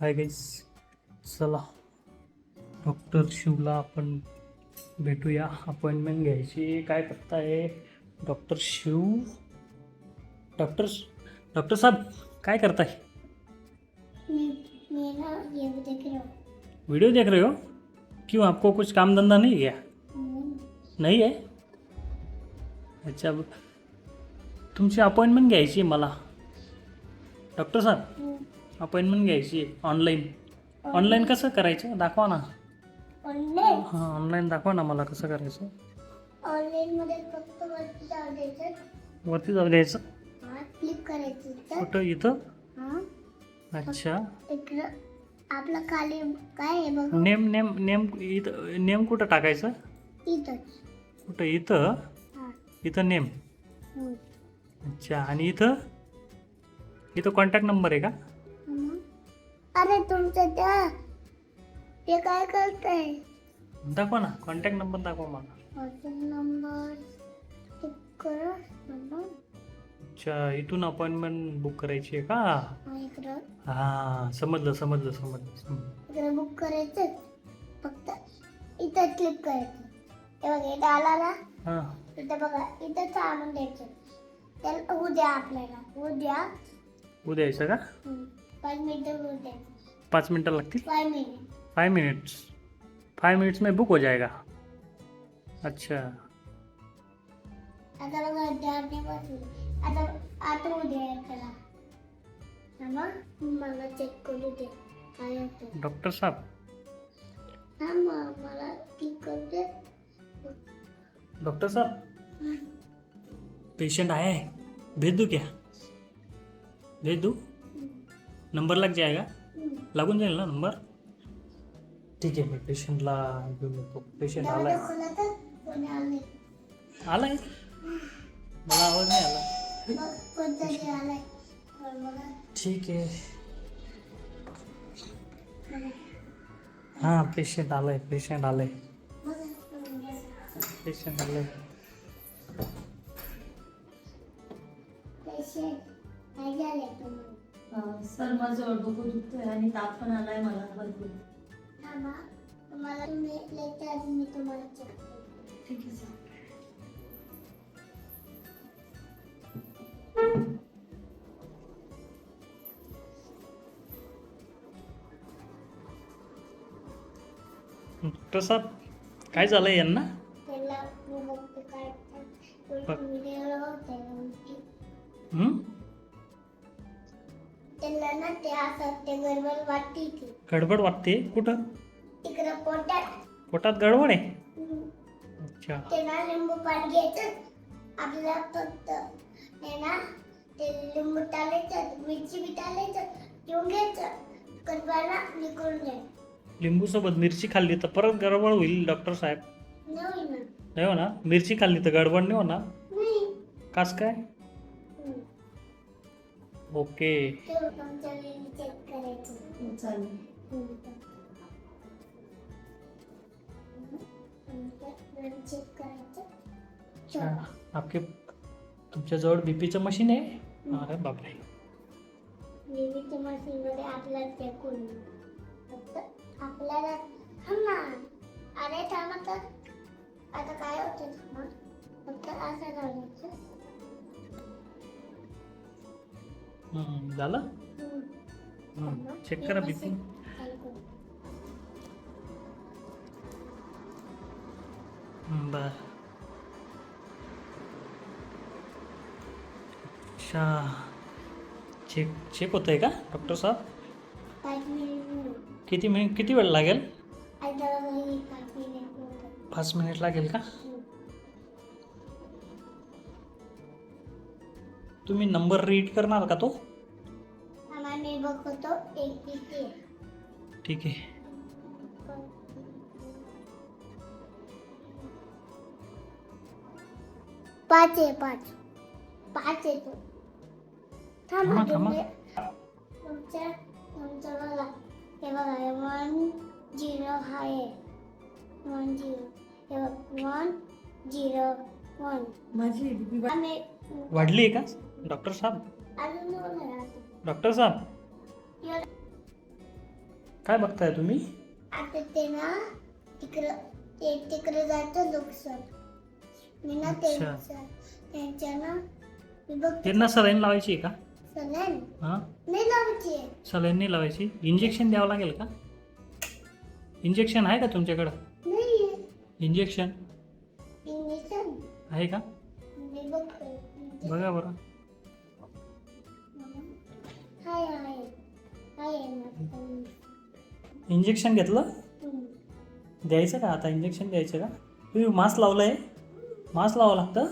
Hi guys, चला doctor शिवला आपण भेटूया. अपॉइंटमेंट घ्यायची. काय करताय डॉक्टर शिव? डॉक्टर डॉक्टर साहब काय करताय? मैं ना ये देख रहा हूँ। वीडियो देख रहे हो? क्यों, आपको कुछ काम धंधा नहीं है? नहीं है? अच्छा, तुमची अपॉइंटमेंट घ्यायची आहे मला. डॉक्टर साहब अपॉइंटमेंट घ्यायची आहे ऑनलाईन. ऑनलाईन कसं करायचं दाखवा ना. ऑनलाईन हां, ऑनलाईन दाखवा ना मला कसं करायचं. ऑनलाईन मध्ये फक्त वरती जाऊ द्यायचं. वरती जाऊ द्यायचं. हा, क्लिक करायचं इथं. कुठं? इथं? हा, अच्छा. इकडं आपलं खाली काय आहे बघ. नेम नेम नेम इथं नेम कुठं टाकायचं? इथंच. कुठं? इथं? हा. इथं नेम. हम्म. अच्छा. आणि इथं? इथं कॉन्टॅक्ट नंबर आहे का? हम्म. अरे तुमचं त्या ते काय करताय? दाखवा ना, कॉन्टॅक्ट नंबर दाखवा मला. व्हॉट्सअप नंबर टिक करा. अच्छा, इथून अपॉइंटमेंट बुक करायची आहे का? हा, इकडं हां, समजलं. इकडं बुक करायचं. फक्त इथं क्लिक करायचं. हे बघ, इथं आला ना. हां, इथं बघा, इथं सांगून द्यायचं. त्याला उद्या आपल्याला उद्या उद्या यायचं का? 5 मिनटं उद्या 5 मिनटं लागतील. 5 मिनिट 5 मिनट्स. 5 मिनट्स में बुक हो जाएगा. अच्छा. आता बघा द्याने बसले. आता उद्या आहे त्याला. थांबा, मला चेक करू दे काय होतं. डॉक्टर साहब, थांबा, मला ठीक करू दे. डॉक्टर साहब पेशेंट आया है, भेज दूँ क्या? भेज दूँ? नंबर लग जाएगा? लागून जाईल ना नंबर? ठीक आहे, मी पेशंटला घेऊन येतो. पेशंट आलाय. दरवाजा खोला तर कोणी आले. आलाय? मला आवाज नाही आला. बघ, कोणतरी आलाय. बघा. ठीक आहे. हां, पेशंट आलाय. पेशंट आलाय. पेशंट काय झालंय तुम्हाला? सर माझं डोकं दुखतंय आणि ताप पण आलाय मला भरपूर. थांबा, तुम्हाला तुम्ही लेटर मी तुम्हाला चेक करते. ठीक आहे सर. डॉक्टर साहब काय झालंय यांना? त्याला मी बघते काय बघ. व्हिडिओ होते. हं? त्याला ना ते असं ते गडबड वाटते ती गडबड वाटते. कुठं? तिकडं पोटात. पोटात गडबड आहे? अच्छा. ते ना लिंबू पाणी घ्यायचं. आपल्याला फक्त ते ना ते लिंबू टाकायचं, मिरची बी टाकायचं, घेऊन घ्यायचं. गडबडला निघून जाईल. लिंबू सोबत मिरची खाल्ली तर परत गडबड होईल डॉक्टर साहेब. नाही ना. नाही होणार? मिरची खाल्ली तर गडबड नाही होणार? नाही. कास काय? ओके. तेव्हा तुमच्या वेळी चेक करायचं. चालेल. चेक करायचं. अच्छा. आपके तुमच्याजवळ बीपीचं मशीन आहे? अरे बापरे. नेहमीच्या मशीनमध्ये आपल्याला चेक करून फक्त आपल्याला थांब ना. अरे थांबा तर. आता काय होतं थांबा. फक्त असं लावायचं. झालं? चेक करा बीपी. बर. अच्छा. चेक होत आहे का डॉक्टर साहब? 5 मिनिट. किती वेळ लागेल? आता 5 मिनिट. 5 मिनिट लागेल का? तुम्ही नंबर रीड करणार का तो? आम्हाला मी बघतो एक किती. ठीक आहे. पाच आहे. 5 आहे तो. थांबा थांबा. तुमचं बघा. हे बघा 1 0 आहे. 1 0. हे बघ 1 0 1. माझी बीपी आम्ही वाढली आहे का डॉक्टर साहब? अजून 2 आहे. डॉक्टर साहब काय बघताय तुम्ही? आता ते ना तिकडे जायचं लोकसर मी ना अच्छा. त्यांच्या ना मी बघते त्यांना सलाईन लावायची आहे का? सलाईन हां, नाही लावायची आहे. सलाईन नाही लावायची. इंजेक्शन द्यावं लागेल का? इंजेक्शन आहे का तुमच्याकडं? नाही इंजेक्शन इंजेक्शन आहे का? मी बघते बघा बरं. हाय हाय हाय ना. इंजेक्शन घेतलं? द्यायचं का आता? इंजेक्शन द्यायचं का? तुम्ही मास्क लावलंय? मास्क लावावं लागतं?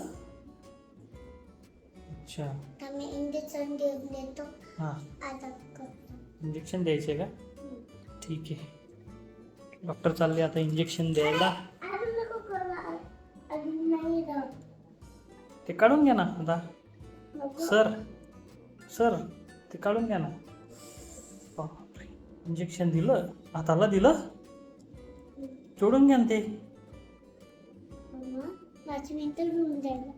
अच्छा. आम्ही इंजेक्शन घेऊन देतो हां, आता करतो. इंजेक्शन द्यायचे का? ठीक आहे. डॉक्टर चालले आता इंजेक्शन द्यायला. अजून नको करू अजून नाही राहत. ते काढून घ्या ना आता. नको. सर ते काढून घ्या ना. बापरे. इंजेक्शन दिलं, हाताला दिलं, जोडून घ्या ना ते. मम्मा 5 मिनिटं घेऊन जायला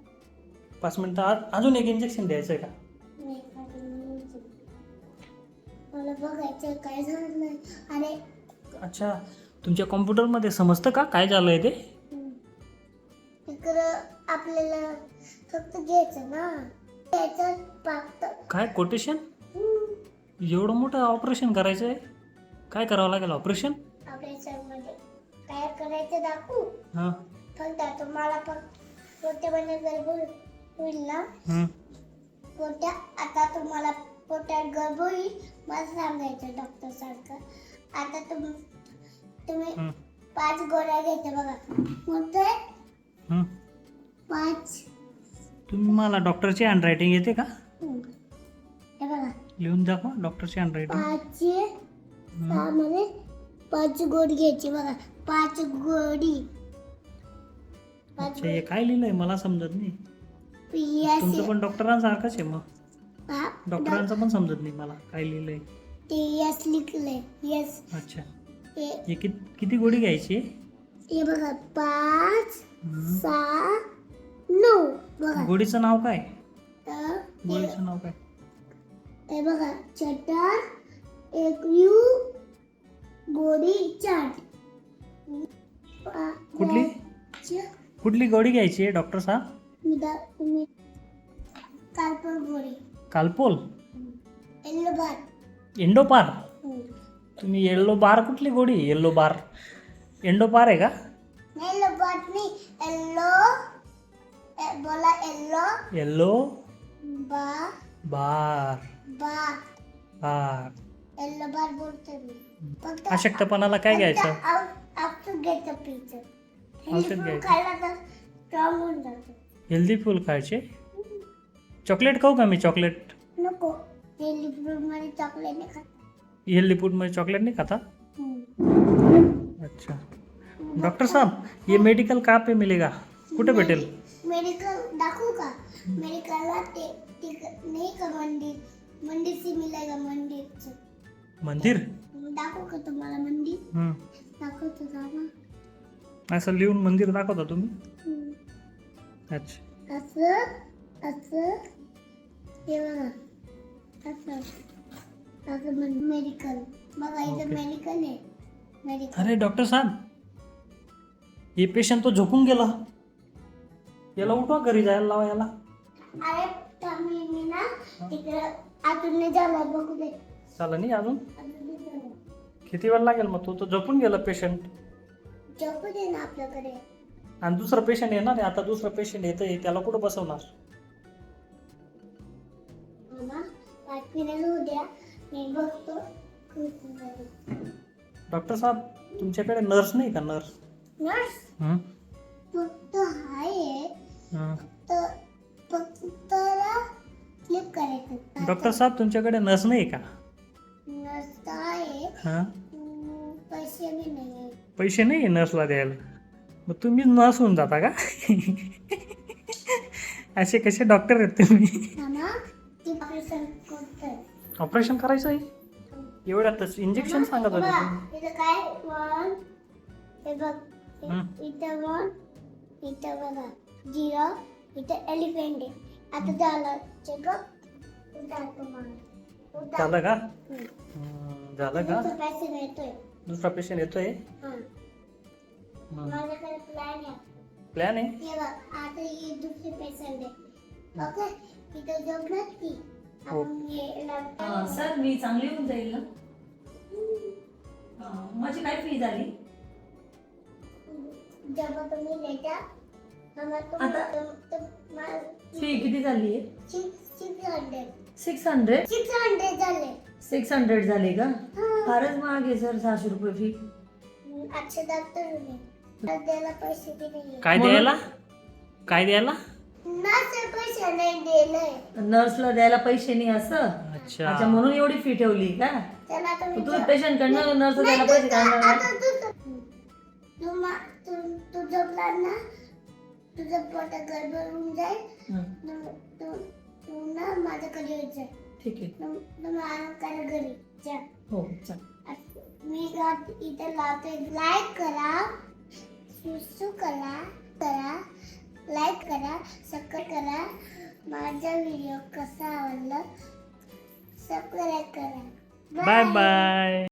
5 मिनिटं अजून एक इंजेक्शन द्यायचं आहे का? नाही अजून नाही जायचं. मला बघायचं काय झालं. अरे अच्छा, तुमच्या कॉम्प्युटरमध्ये समजतं का काय झालं आहे ते? इकडं आपल्याला फक्त घ्यायचं ना घ्यायचं फक्त. काय कोटेशन? एवढं मोठं ऑपरेशन करायचं आहे? काय करावं लागेल ऑपरेशन? ऑपरेशनमध्ये काय करायचं दाखवू. हां. फक्त तुम्हाला फक्त पोट्यामध्ये गर्भ होईल ना. आता तुम्हाला पोट्यात गर्भ होईल मला सांगायचं डॉक्टर सारखं. आता तुम्ही 5 गोळ्या घ्यायच्या बघा. मोठे 5. तुम्ही मला डॉक्टरची हँडरायटिंग येते का? हे बघा लिहून दाखवा डॉक्टरची हँडरायटिंग. 5 गोळी घ्यायची बघा. 5 गोळी. अच्छा, हे काय लिहिलंय मला समजत नाही. तुमचं पण डॉक्टरांसारखंच आहे मग. डॉक्टरांचं पण समजत नाही मला काय लिहिलंय. ते यस लिखलंय यस. अच्छा, हे किती गोळी घ्यायची? हे बघा 5 6 9 बघा. गोळीचं नाव काय? तर गोळीचं नाव काय? हे बघा चटर एक यू गोळी चाट. कुठली गोळी घ्यायची आहे डॉक्टर साहेब? तुम्ही कालपर गोळी. कालपोल? येल्लो बार. एंडोपार? तुम्ही येल्लो बार कुठली गोळी? येल्लो बार एंडोपार आहे का? येल्लो बार नाही येल्लो बोला येल्लो येल्लो बार बार बार बार. येल्लो बार बोलते मी. फक्त अशक्तपणाला काय घ्यायचं? औषध घ्यायचं पियचं. औषध घ्यायचं. खायला तर स्ट्रॉंग होऊन जातो. हेल्दी फूल खायचे. चॉकलेट खाऊ का मी? चॉकलेट नको हेल्दी फ्रूट मध्ये चॉकलेट नाही खात. हेल्दी फूडमध्ये चॉकलेट नहीं खाता? अच्छा. डॉक्टर साहब ये मेडिकल कहाँ पे मिलेगा? कुठे भेटेल? मेडिकल दाखवू का? मेडिकलला ते नाही का मंदिर से मिलेगा. मंदिर? दाखवू का तुम्हाला मंदिर? दाखवतो का ना. असं लिहून मंदिर दाखवता तुम्ही? अच्छा. असं हे बघा असं मेडिकल बघा इथं मेडिकल आहे. मेडिकल. अरे डॉक्टर साहब, ये पेशंट तो झोपून गेला. याला उठवा, घरी जायला लावा याला. अरे मी ना तिकडे अजून नाही झालं बघू दे. झालं नाही अजून? अजून नाही झालं. किती वेळ लागेल मग? तो झोपून गेला पेशंट. झोपू दे ना आपल्याकडे. आणि दुसरा पेशंट येणार आहे आता. दुसरा पेशंट येतंय, त्याला कुठं बसवणार? मामा 5 मिनिट होऊ द्या मी बघतो. डॉक्टर साहब, तुमच्याकडे नर्स नाही का? नर्स नर्स फक्त आहे. फक्त क्लिक करायचं. डॉक्टर साहब, तुमच्याकडे नर्स नाही का? नर्स तर आहे. हां, पैसे भी नाही आहे. पैसे नाही आहे नर्सला द्यायला. मग तुम्ही नर्स होऊन जाता का? असे कसे डॉक्टर आहेत तुम्ही? मामा ती ऑपरेशन करतोय. ऑपरेशन करायचं आहे एवढ्यातच? इंजेक्शन सांगत होते तुम्ही. इथं काय 1 हे बघ इथं 1 इथं बघा 0 इथं एलिफंट आहे. आता झालं चेकअप. झालं का? झालं का? दुसरा पेशंट येतोय. दुसरा पेशंट येतोय. हा. माझ्याकडे प्लॅन आहे. हे बघ, आता ही दुसरी पेशंट आहे. ओके, इथं झोपणार ती. हो. आपण हे लावतो. सर मी चांगली होऊन जाईल ना? माझी काय फी झाली? जेव्हा तुम्ही लेटा, फी किती झाली आहे? 600 600 झाले. 600 झाली का? हा. फारच महाग आहे सर, 600 रुपये फी. आजचे डॉक्टर होते. त्याला पैसे दिले. काय द्यायला? काय द्यायला? नर्सचे पैसे नाही दिले. नर्सला द्यायला पैसे नाही असं? अच्छा. अच्छा, म्हणून एवढी फी ठेवली का? त्याला तुम्ही तू पेशंट कडनं नर्स द्यायला पैसे काढणार नाही? तू झोपला ना, तुझं पोट गडबड होऊन जाईल. हं, तू ना माझ्याकडे येत जाय. ठीक आहे. तुम्ही आराम करा घरी जा. हो चल. मी इथे लावते. लाईक करा, सुसू करा, लाईक करा, सबस्क्राईब करा. माझा व्हिडिओ कसा आवडला सबस्क्राईब करा. Bye bye.